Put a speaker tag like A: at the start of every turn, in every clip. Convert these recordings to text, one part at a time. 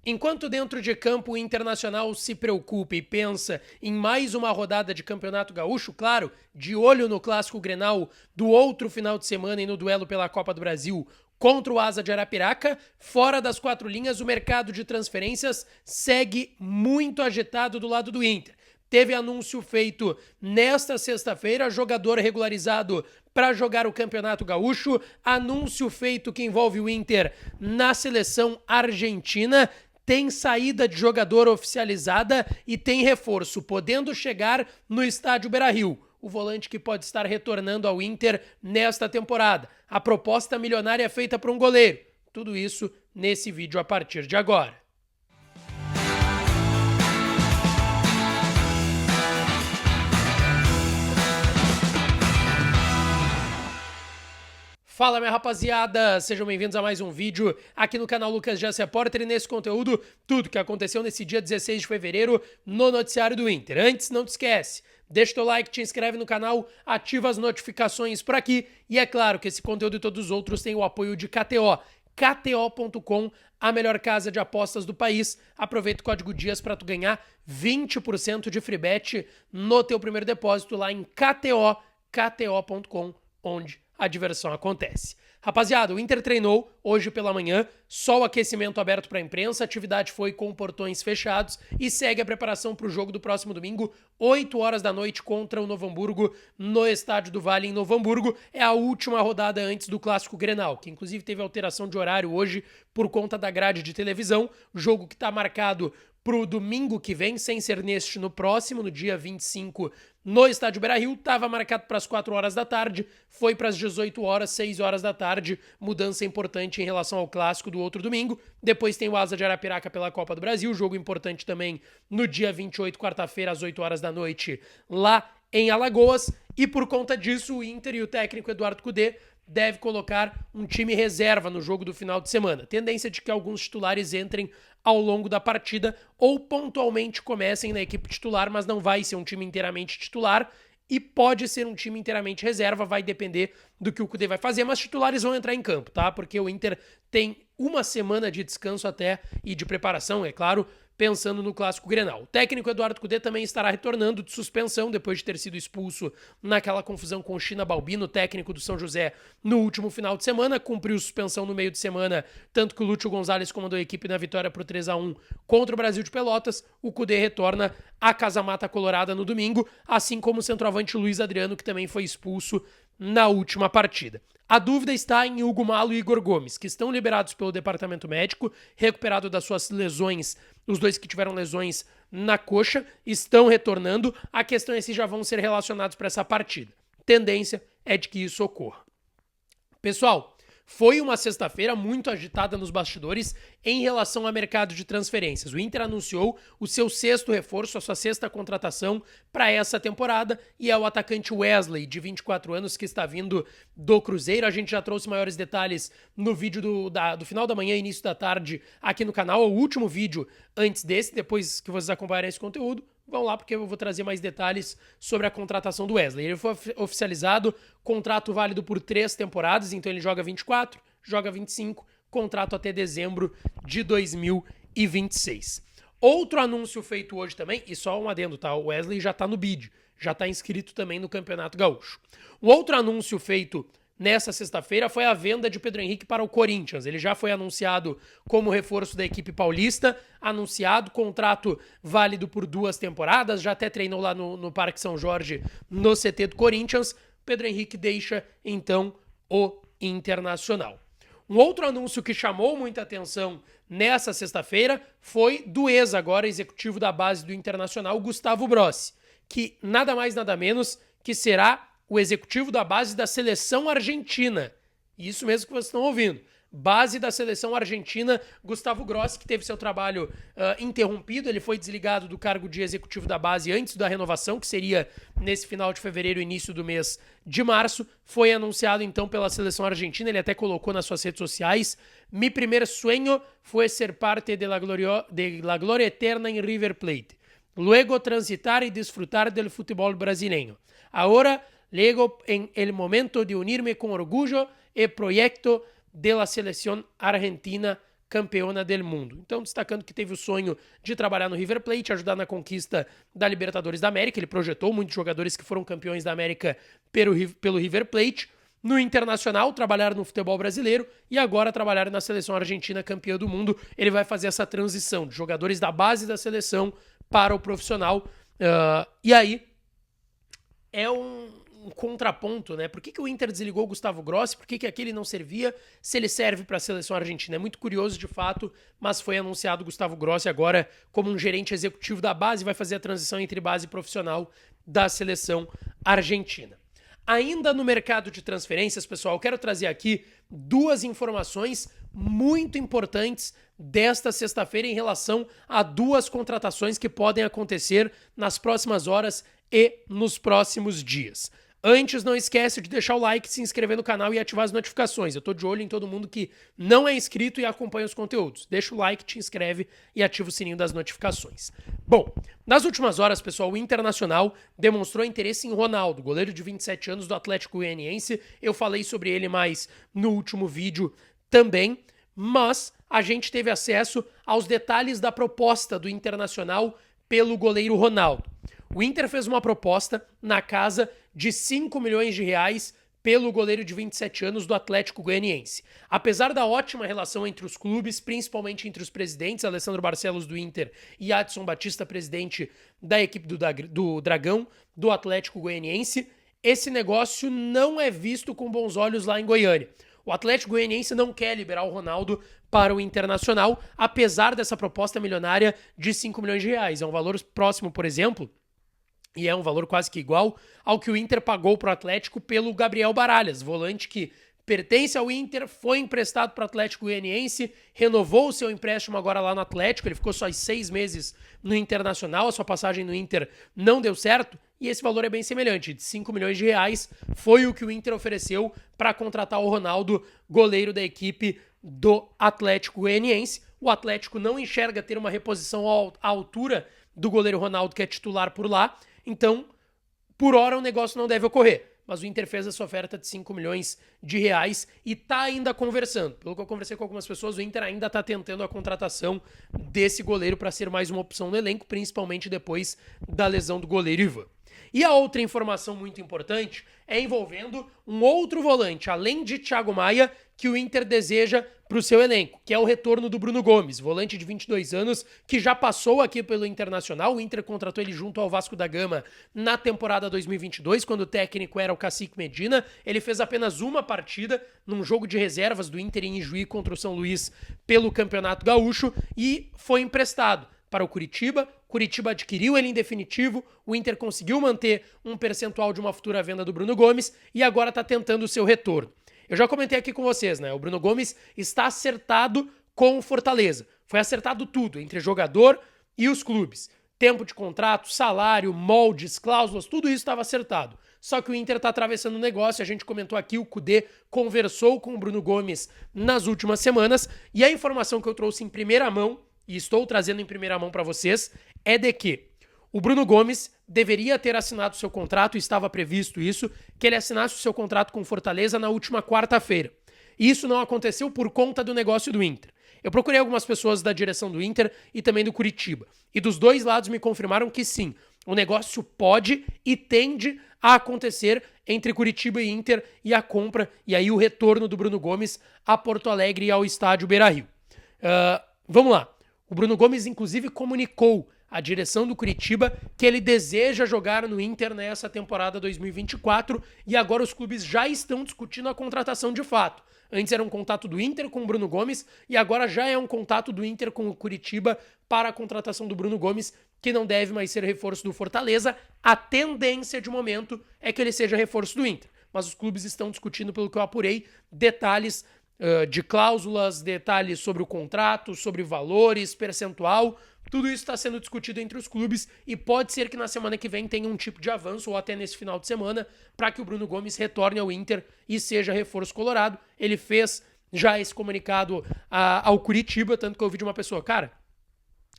A: Enquanto dentro de campo o Internacional se preocupa e pensa em mais uma rodada de Campeonato Gaúcho, claro, de olho no Clássico Grenal do outro final de semana e no duelo pela Copa do Brasil contra o Asa de Arapiraca, fora das quatro linhas o mercado de transferências segue muito agitado do lado do Inter. Teve anúncio feito nesta sexta-feira, jogador regularizado para jogar o Campeonato Gaúcho, anúncio feito que envolve o Inter na seleção argentina, tem saída de jogador oficializada e tem reforço, podendo chegar no estádio Beira-Rio. O volante que pode estar retornando ao Inter nesta temporada. A proposta milionária é feita para um goleiro. Tudo isso nesse vídeo a partir de agora. Fala, minha rapaziada, sejam bem-vindos a mais um vídeo aqui no canal Lucas Jess Repórter e nesse conteúdo, tudo que aconteceu nesse dia 16 de fevereiro no noticiário do Inter. Antes, não te esquece, deixa teu like, te inscreve no canal, ativa as notificações por aqui e é claro que esse conteúdo e todos os outros têm o apoio de KTO. KTO.com, a melhor casa de apostas do país. Aproveita o código DIAS para tu ganhar 20% de free bet no teu primeiro depósito lá em KTO, KTO.com, onde a diversão acontece. Rapaziada, o Inter treinou hoje pela manhã, só o aquecimento aberto para a imprensa, a atividade foi com portões fechados e segue a preparação para o jogo do próximo domingo, 8 horas da noite contra o Novo Hamburgo, no Estádio do Vale em Novo Hamburgo. É a última rodada antes do Clássico Grenal, que inclusive teve alteração de horário hoje por conta da grade de televisão, jogo que está marcado pro domingo que vem, sem ser neste no próximo, no dia 25, no Estádio Beira-Rio, estava marcado para as 4 horas da tarde, foi para as 18 horas, 6 horas da tarde, mudança importante em relação ao clássico do outro domingo. Depois tem o Asa de Arapiraca pela Copa do Brasil, jogo importante também no dia 28, quarta-feira, às 8 horas da noite, lá em Alagoas. E por conta disso, o Inter e o técnico Eduardo Cudê deve colocar um time reserva no jogo do final de semana. Tendência de que alguns titulares entrem ao longo da partida ou pontualmente comecem na equipe titular, mas não vai ser um time inteiramente titular e pode ser um time inteiramente reserva, vai depender do que o Cudê vai fazer, mas titulares vão entrar em campo, tá? Porque o Inter tem uma semana de descanso até e de preparação, é claro, pensando no Clássico Grenal. O técnico Eduardo Cudê também estará retornando de suspensão depois de ter sido expulso naquela confusão com China Balbino, técnico do São José, no último final de semana. Cumpriu suspensão no meio de semana, tanto que o Lúcio Gonzalez comandou a equipe na vitória por 3-1 contra o Brasil de Pelotas. O Cudê retorna à Casa Mata Colorada no domingo, assim como o centroavante Luiz Adriano, que também foi expulso na última partida. A dúvida está em Hugo Malo e Igor Gomes, que estão liberados pelo departamento médico, recuperado das suas lesões. Os dois que tiveram lesões na coxa estão retornando. A questão é se já vão ser relacionados para essa partida. Tendência é de que isso ocorra. Pessoal, foi uma sexta-feira muito agitada nos bastidores em relação ao mercado de transferências. O Inter anunciou o seu sexto reforço, a sua sexta contratação para essa temporada, e é o atacante Wesley, de 24 anos, que está vindo do Cruzeiro. A gente já trouxe maiores detalhes no vídeo do final da manhã e início da tarde aqui no canal, o último vídeo antes desse, depois que vocês acompanharem esse conteúdo. Vão lá porque eu vou trazer mais detalhes sobre a contratação do Wesley. Ele foi oficializado, contrato válido por 3 temporadas, então ele joga 24, joga 25, contrato até dezembro de 2026. Outro anúncio feito hoje também, e só um adendo, tá? O Wesley já tá no bid, já tá inscrito também no Campeonato Gaúcho. O outro anúncio feito nessa sexta-feira foi a venda de Pedro Henrique para o Corinthians. Ele já foi anunciado como reforço da equipe paulista, anunciado, contrato válido por 2 temporadas, já até treinou lá no Parque São Jorge, no CT do Corinthians. Pedro Henrique deixa, então, o Internacional. Um outro anúncio que chamou muita atenção nessa sexta-feira foi do agora executivo da base do Internacional, Gustavo Brossi, que nada mais nada menos que será o executivo da base da seleção argentina. Isso mesmo que vocês estão ouvindo. Base da seleção argentina, Gustavo Grossi, que teve seu trabalho interrompido. Ele foi desligado do cargo de executivo da base antes da renovação, que seria nesse final de fevereiro, início do mês de março. Foi anunciado então pela seleção argentina. Ele até colocou nas suas redes sociais: Mi primer sueño fue ser parte de la gloria eterna en River Plate. Luego transitar y disfrutar del fútbol brasileño. Ahora llego en el momento de unirme con orgullo el proyecto de la selección argentina campeona del mundo. Então, destacando que teve o sonho de trabalhar no River Plate, ajudar na conquista da Libertadores da América. Ele projetou muitos jogadores que foram campeões da América pelo River Plate. No Internacional, trabalhar no futebol brasileiro e agora trabalhar na seleção argentina campeã do mundo. Ele vai fazer essa transição de jogadores da base da seleção para o profissional. E aí, é um contraponto, né? Por que o Inter desligou o Gustavo Grossi? Por que aquele não servia se ele serve para a seleção argentina? É muito curioso de fato, mas foi anunciado o Gustavo Grossi agora como um gerente executivo da base, vai fazer a transição entre base e profissional da seleção argentina. Ainda no mercado de transferências, pessoal, eu quero trazer aqui duas informações muito importantes desta sexta-feira em relação a duas contratações que podem acontecer nas próximas horas e nos próximos dias. Antes, não esquece de deixar o like, se inscrever no canal e ativar as notificações. Eu tô de olho em todo mundo que não é inscrito e acompanha os conteúdos. Deixa o like, te inscreve e ativa o sininho das notificações. Bom, nas últimas horas, pessoal, o Internacional demonstrou interesse em Ronaldo, goleiro de 27 anos do Atlético Goianiense. Eu falei sobre ele mais no último vídeo também, mas a gente teve acesso aos detalhes da proposta do Internacional pelo goleiro Ronaldo. O Inter fez uma proposta na casa de 5 milhões de reais pelo goleiro de 27 anos do Atlético Goianiense. Apesar da ótima relação entre os clubes, principalmente entre os presidentes, Alessandro Barcelos do Inter e Adson Batista, presidente da equipe do Dragão, do Atlético Goianiense, esse negócio não é visto com bons olhos lá em Goiânia. O Atlético Goianiense não quer liberar o Ronaldo para o Internacional, apesar dessa proposta milionária de 5 milhões de reais. É um valor próximo, por exemplo, e é um valor quase que igual ao que o Inter pagou para o Atlético pelo Gabriel Baralhas, volante que pertence ao Inter, foi emprestado para o Atlético Goianiense, renovou o seu empréstimo agora lá no Atlético, ele ficou só 6 meses no Internacional, a sua passagem no Inter não deu certo, e esse valor é bem semelhante, de 5 milhões de reais, foi o que o Inter ofereceu para contratar o Ronaldo, goleiro da equipe do Atlético Goianiense. O Atlético não enxerga ter uma reposição à altura do goleiro Ronaldo, que é titular por lá, então, por hora, o negócio não deve ocorrer. Mas o Inter fez essa oferta de 5 milhões de reais e tá ainda conversando. Pelo que eu conversei com algumas pessoas, o Inter ainda tá tentando a contratação desse goleiro para ser mais uma opção no elenco, principalmente depois da lesão do goleiro Ivan. E a outra informação muito importante é envolvendo um outro volante, além de Thiago Maia, que o Inter deseja para o seu elenco, que é o retorno do Bruno Gomes, volante de 22 anos, que já passou aqui pelo Internacional. O Inter contratou ele junto ao Vasco da Gama na temporada 2022, quando o técnico era o Cacique Medina. Ele fez apenas uma partida num jogo de reservas do Inter em Ijuí contra o São Luís pelo Campeonato Gaúcho e foi emprestado para o Curitiba. Curitiba adquiriu ele em definitivo, o Inter conseguiu manter um percentual de uma futura venda do Bruno Gomes e agora está tentando o seu retorno. Eu já comentei aqui com vocês, né? O Bruno Gomes está acertado com o Fortaleza. Foi acertado tudo, entre jogador e os clubes. Tempo de contrato, salário, moldes, cláusulas, tudo isso estava acertado. Só que o Inter está atravessando um negócio, a gente comentou aqui, o Kudê conversou com o Bruno Gomes nas últimas semanas e a informação que eu trouxe em primeira mão, e estou trazendo em primeira mão para vocês, é de que o Bruno Gomes deveria ter assinado seu contrato, estava previsto isso, que ele assinasse o seu contrato com o Fortaleza na última quarta-feira. E isso não aconteceu por conta do negócio do Inter. Eu procurei algumas pessoas da direção do Inter e também do Curitiba. E dos dois lados me confirmaram que sim, o negócio pode e tende a acontecer entre Curitiba e Inter e a compra e aí o retorno do Bruno Gomes a Porto Alegre e ao estádio Beira-Rio. Vamos lá. O Bruno Gomes, inclusive, comunicou à direção do Curitiba que ele deseja jogar no Inter nessa temporada 2024 e agora os clubes já estão discutindo a contratação de fato. Antes era um contato do Inter com o Bruno Gomes e agora já é um contato do Inter com o Curitiba para a contratação do Bruno Gomes, que não deve mais ser reforço do Fortaleza. A tendência de momento é que ele seja reforço do Inter, mas os clubes estão discutindo, pelo que eu apurei, detalhes de cláusulas, detalhes sobre o contrato, sobre valores, percentual, tudo isso está sendo discutido entre os clubes e pode ser que na semana que vem tenha um tipo de avanço ou até nesse final de semana para que o Bruno Gomes retorne ao Inter e seja reforço colorado. Ele fez já esse comunicado ao Curitiba, tanto que eu ouvi de uma pessoa, cara,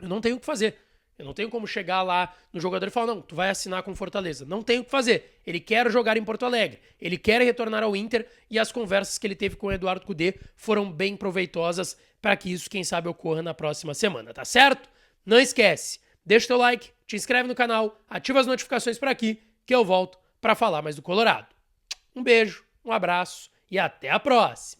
A: eu não tenho o que fazer. Eu não tenho como chegar lá no jogador e falar, não, tu vai assinar com o Fortaleza. Não tenho o que fazer. Ele quer jogar em Porto Alegre. Ele quer retornar ao Inter e as conversas que ele teve com o Eduardo Cudê foram bem proveitosas para que isso, quem sabe, ocorra na próxima semana, tá certo? Não esquece, deixa o teu like, te inscreve no canal, ativa as notificações por aqui que eu volto para falar mais do Colorado. Um beijo, um abraço e até a próxima!